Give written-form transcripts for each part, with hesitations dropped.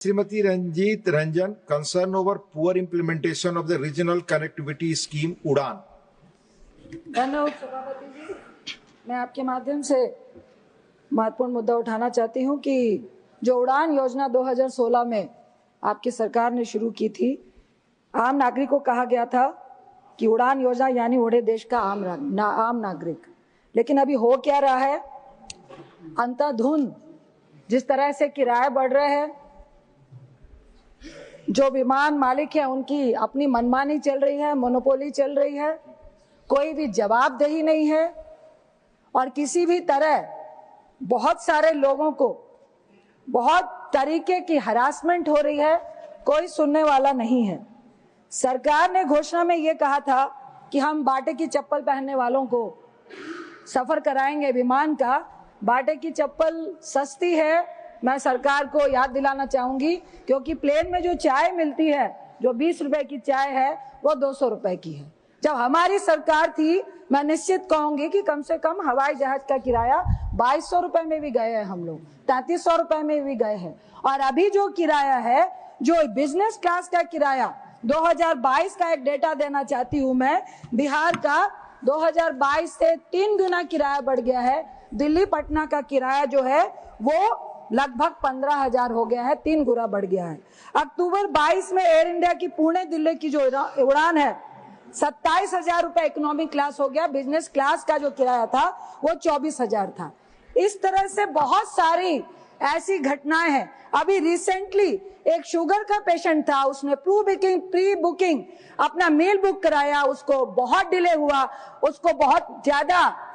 Srimati Ranjit Ranjan, concern over poor implementation of the regional connectivity scheme UDAN. धन्यवाद सभापति जी, मैं आपके माध्यम से महत्वपूर्ण मुद्दा उठाना चाहती हूं कि जो उड़ान योजना 2016 में आपकी सरकार ने शुरू की थी, आम नागरिक को कहा गया था कि उड़ान योजना यानी उड़े देश का आम नागरिक। लेकिन अभी हो क्या रहा है, अंधाधुंध जिस तरह से किराए बढ़ रहे हैं, जो विमान मालिक है उनकी अपनी मनमानी चल रही है, मोनोपोली चल रही है, कोई भी जवाबदेही नहीं है और किसी भी तरह बहुत सारे लोगों को बहुत तरीके की हरासमेंट हो रही है, कोई सुनने वाला नहीं है। सरकार ने घोषणा में ये कहा था कि हम बाटे की चप्पल पहनने वालों को सफर कराएंगे विमान का। बाटे की चप्पल सस्ती है, मैं सरकार को याद दिलाना चाहूंगी, क्योंकि प्लेन में जो चाय मिलती है, जो 20 रुपए की चाय है, वो 200 रुपए की है। जब हमारी सरकार थी, मैं निश्चित कहूंगी कि कम से कम हवाई जहाज का किराया 2200 रुपए में भी गए हैं, हम लोग 3300 रुपए में भी गए हैं। और अभी जो किराया है, जो बिजनेस क्लास का किराया 2022 का एक डेटा देना चाहती हूँ मैं, बिहार का 2022 से 3 गुना किराया बढ़ गया है। दिल्ली पटना का किराया जो है वो लगभग 15,000 हो गया है, 3 गुना बढ़ गया है। अक्टूबर 22 में एयर इंडिया की पुणे दिल्ली की जो उड़ान है 27,000 रुपए इकोनॉमी क्लास हो गया, बिजनेस क्लास का जो किराया था वो 24,000 था। इस तरह से बहुत सारी ऐसी घटनाएं हैं। अभी रिसेंटली एक शुगर का पेशेंट था, उसने प्री बुकिंग अपना मील बुक कराया, उसको बहुत डिले हुआ, उसको बहुत ज्यादा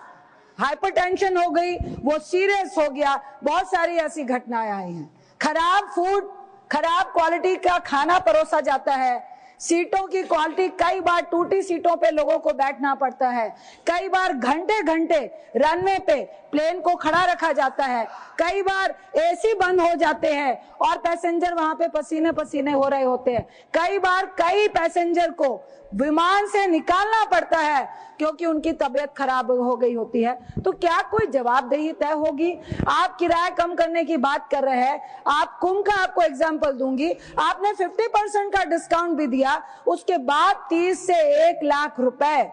हाइपरटेंशन हो गई, वो सीरियस हो गया। बहुत सारी ऐसी घटनाएं आई हैं। खराब फूड, खराब क्वालिटी का खाना परोसा जाता है, सीटों की क्वालिटी, कई बार टूटी सीटों पे लोगों को बैठना पड़ता है, कई बार घंटे घंटे रनवे पे प्लेन को खड़ा रखा जाता है, कई बार एसी बंद हो जाते हैं और पैसेंजर वहां पे पसीने पसीने हो रहे होते हैं, कई बार कई पैसेंजर को विमान से निकालना पड़ता है क्योंकि उनकी तबीयत खराब हो गई होती है। तो क्या कोई जवाबदेही तय होगी? आप किराया कम करने की बात कर रहे हैं, आप कुंभ का आपको एग्जांपल दूंगी, आपने 50% का डिस्काउंट भी दिया, उसके बाद 30 से 1 लाख रुपए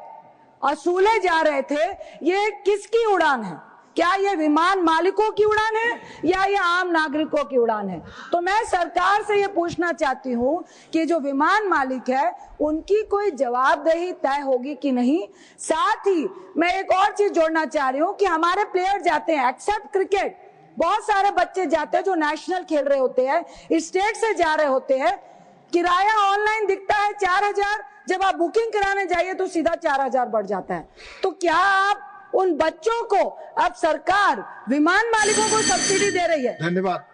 वसूले जा रहे थे। ये किसकी उड़ान है? क्या ये विमान मालिकों की उड़ान है या ये आम नागरिकों की उड़ान है? तो मैं सरकार से ये पूछना चाहती हूँ कि जो विमान मालिक है उनकी कोई जवाबदेही तय होगी कि नहीं। साथ ही मैं एक और चीज जोड़ना चाह रही हूँ कि हमारे प्लेयर जाते हैं, एक्सेप्ट क्रिकेट, बहुत सारे बच्चे जाते हैं जो नेशनल खेल रहे होते हैं, स्टेट से जा रहे होते हैं, किराया ऑनलाइन दिखता है 4,000, जब आप बुकिंग कराने जाइए तो सीधा 4,000 बढ़ जाता है। तो क्या आप उन बच्चों को, अब सरकार विमान मालिकों को सब्सिडी दे रही है? धन्यवाद।